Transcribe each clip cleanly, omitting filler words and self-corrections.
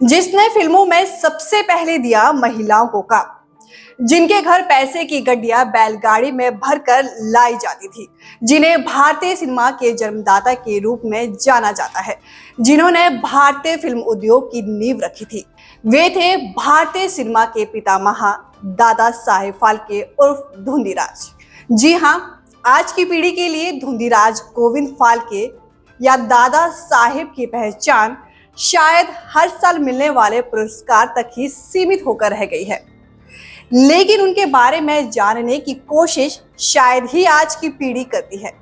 जिसने फिल्मों में सबसे पहले दिया महिलाओं को काम, जिनके घर पैसे की गड्डियां बैलगाड़ी में भरकर लाई जाती थी, जिन्हें भारतीय सिनेमा के जन्मदाता के रूप में जाना जाता है, जिन्होंने भारतीय फिल्म उद्योग की नींव रखी थी। वे थे भारतीय सिनेमा के पितामह दादा साहेब फाल्के उर्फ धुंधीराज। जी हाँ, आज की पीढ़ी के लिए धुंधीराज गोविंद फाल्के या दादा साहेब की पहचान शायद हर साल मिलने वाले पुरस्कार तक ही सीमित होकर रह गई है, लेकिन उनके बारे में जानने की कोशिश शायद ही आज की पीढ़ी करती है।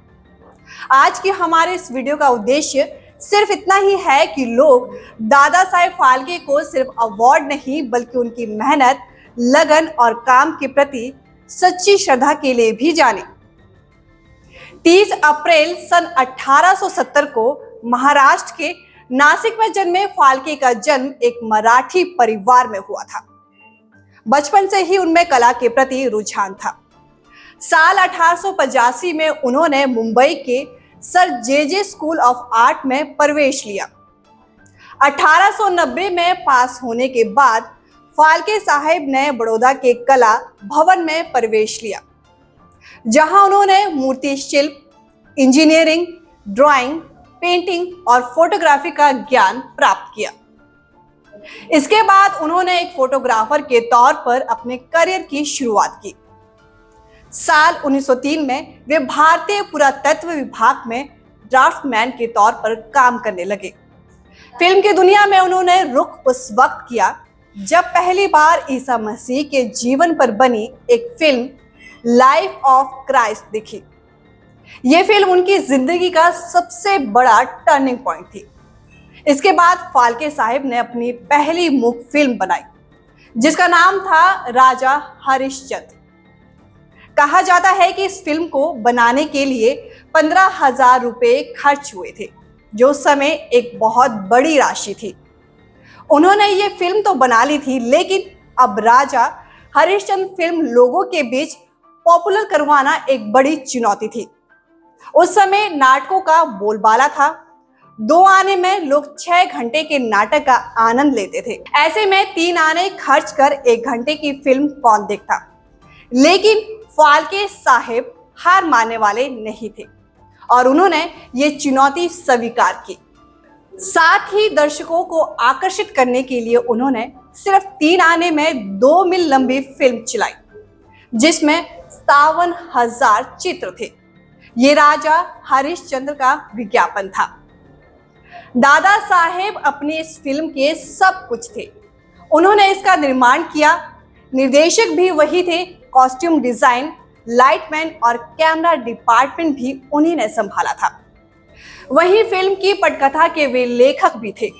आज के हमारे इस वीडियो का उद्देश्य सिर्फ इतना ही है कि लोग दादा साहेब फाल्के को सिर्फ अवार्ड नहीं बल्कि उनकी मेहनत, लगन और काम के प्रति सच्ची श्रद्धा के लिए भी जाने। 30 अप्रैल सन 1870 को महाराष्ट्र के नासिक में जन्मे फाल्के का जन्म एक मराठी परिवार में हुआ था। बचपन से ही उनमें कला के प्रति रुझान था। साल 1885 में उन्होंने मुंबई के sir J school of art में प्रवेश लिया। 1890 में पास होने के बाद फाल्के साहब ने बड़ौदा के कला भवन में प्रवेश लिया, जहां उन्होंने मूर्ति शिल्प, इंजीनियरिंग, ड्राइंग, पेंटिंग और फोटोग्राफी का ज्ञान प्राप्त किया। इसके बाद उन्होंने एक फोटोग्राफर के तौर पर अपने करियर की शुरुआत की। साल 1903 में वे भारतीय पुरातत्व विभाग में ड्राफ्टमैन के तौर पर काम करने लगे। फिल्म की दुनिया में उन्होंने रुख उस वक्त किया जब पहली बार ईसा मसीह के जीवन पर बनी एक फिल्म लाइफ ऑफ क्राइस्ट दिखी। यह फिल्म उनकी जिंदगी का सबसे बड़ा टर्निंग पॉइंट थी। इसके बाद फाल्के साहब ने अपनी पहली मूक फिल्म बनाई, जिसका नाम था राजा हरिश्चंद्र। कहा जाता है कि इस फिल्म को बनाने के लिए 15,000 रुपए खर्च हुए थे, जो उस समय एक बहुत बड़ी राशि थी। उन्होंने ये फिल्म तो बना ली थी, लेकिन अब राजा हरिश्चंद्र फिल्म लोगों के बीच पॉपुलर करवाना एक बड़ी चुनौती थी। उस समय नाटकों का बोलबाला था। 2 आने में लोग 6 घंटे के नाटक का आनंद लेते थे। ऐसे में 3 आने खर्च कर 1 घंटे की फिल्म कौन देखता। लेकिन फाल्के साहब हार मानने वाले नहीं थे और उन्होंने ये चुनौती स्वीकार की। साथ ही दर्शकों को आकर्षित करने के लिए उन्होंने सिर्फ 3 आने में 2 मील लंबी फिल्म चलाई, जिसमें 57,000 चित्र थे। ये राजा हरिश्चंद्र का विज्ञापन था। दादा साहेब अपनी इस फिल्म के सब कुछ थे। उन्होंने इसका निर्माण किया, निर्देशक भी वही थे, कॉस्ट्यूम डिजाइन, लाइटमैन और कैमरा डिपार्टमेंट भी उन्हीं ने संभाला था। वही फिल्म की पटकथा के वे लेखक भी थे।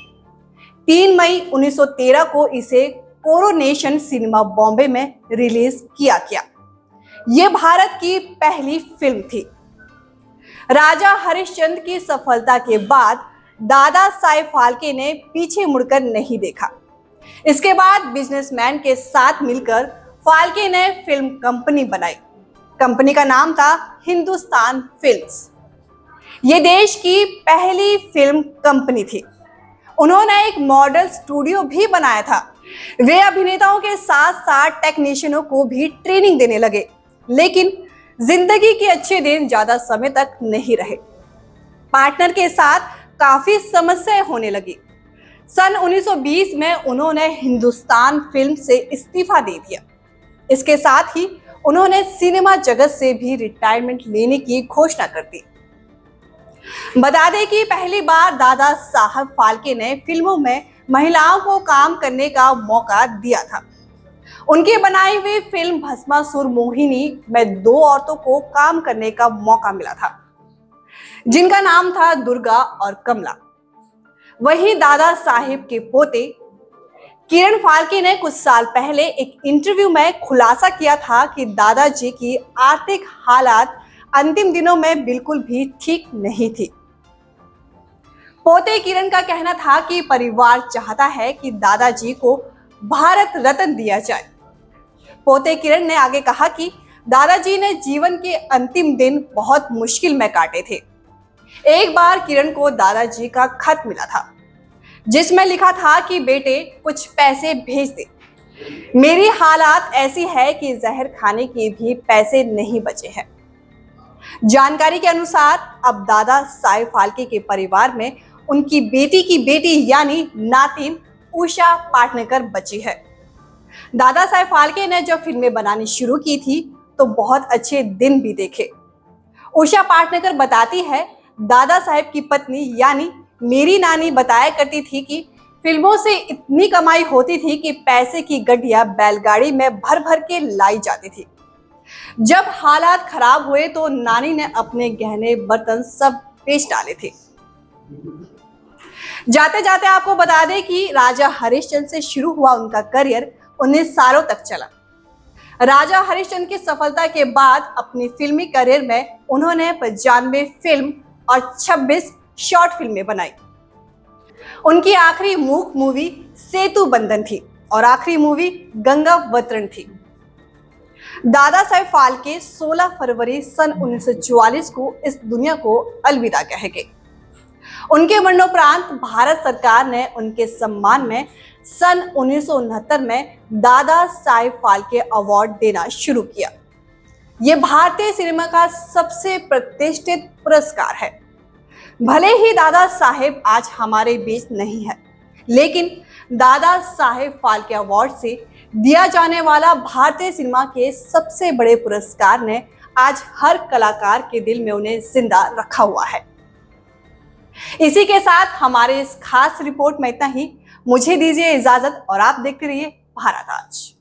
3 मई 1913 को इसे कोरोनेशन सिनेमा बॉम्बे में रिलीज किया गया। यह भारत की पहली फिल्म थी। राजा हरिश्चंद्र की सफलता के बाद दादा साहेब फाल्के ने पीछे मुड़कर नहीं देखा। इसके बाद बिजनेसमैन के साथ मिलकर फाल्के ने फिल्म कंपनी बनाई। कंपनी का नाम था हिंदुस्तान फिल्म्स। ये देश की पहली फिल्म कंपनी थी। उन्होंने एक मॉडल स्टूडियो भी बनाया था। वे अभिनेताओं के साथ साथ टेक्नीशियनों को भी ट्रेनिंग देने लगे, लेकिन जिंदगी के अच्छे दिन ज्यादा समय तक नहीं रहे। पार्टनर के साथ काफी समस्याएं होने लगी। सन 1920 में उन्होंने हिंदुस्तान फिल्म से इस्तीफा दे दिया। इसके साथ ही उन्होंने सिनेमा जगत से भी रिटायरमेंट लेने की घोषणा कर दी। बता दें कि पहली बार दादा साहब फाल्के ने फिल्मों में महिलाओं को काम करने का मौका दिया था। उनकी बनाई हुई फिल्म भस्मासुर मोहिनी में 2 औरतों को काम करने का मौका मिला था, जिनका नाम था दुर्गा और कमला। वही दादा साहेब के पोते किरण फाल्के ने कुछ साल पहले एक इंटरव्यू में खुलासा किया था कि दादाजी की आर्थिक हालात अंतिम दिनों में बिल्कुल भी ठीक नहीं थी। पोते किरण का कहना था कि परिवार चाहता है कि दादाजी को भारत रत्न दिया जाए। पोते किरण ने आगे कहा कि दादाजी ने जीवन के अंतिम दिन बहुत मुश्किल में काटे थे। एक बार किरण को दादाजी का खत मिला था, जिसमें लिखा था कि बेटे कुछ पैसे भेज दे। मेरी हालात ऐसी है कि जहर खाने के भी पैसे नहीं बचे हैं। जानकारी के अनुसार अब दादा साहेब फाल्के के परिवार में उनकी बेटी की बेटी यानी नातिन उषा पाटनेकर बची है। दादा साहेब फाल्के ने जब फिल्में बनानी शुरू की थी तो बहुत अच्छे दिन भी देखे। उषा पाटनेकर बताती है, दादा साहेब की पत्नी यानी मेरी नानी बताया करती थी कि फिल्मों से इतनी कमाई होती थी कि पैसे की गड्डियां बैलगाड़ी में भर भर के लाई जाती थी। जब हालात खराब हुए तो नानी ने अपने गहने बर्तन सब बेच डाले थे। जाते जाते आपको बता दें कि राजा हरिश्चंद्र से शुरू हुआ उनका करियर 19 सालों तक चला। राजा हरिश्चंद्र की सफलता के बाद अपनी फिल्मी करियर में उन्होंने 95 फिल्म और 26 शॉर्ट फिल्में बनाई। उनकी आखिरी मूक मूवी सेतु बंधन थी और आखिरी मूवी गंगावतरण थी। दादा साहेब फाल्के 16 फरवरी सन 1944 को इस दुनिया को अलविदा कह गए। उनके मरणोपरांत भारत सरकार ने उनके सम्मान में सन 1969 में दादा साहेब फाल्के अवार्ड देना शुरू किया। यह भारतीय सिनेमा का सबसे प्रतिष्ठित पुरस्कार है। भले ही दादा साहेब आज हमारे बीच नहीं है, लेकिन दादा साहेब फाल्के अवार्ड से दिया जाने वाला भारतीय सिनेमा के सबसे बड़े पुरस्कार ने आज हर कलाकार के दिल में उन्हें जिंदा रखा हुआ है। इसी के साथ हमारे इस खास रिपोर्ट में इतना ही। मुझे दीजिए इजाजत और आप देखते रहिए भारत आज।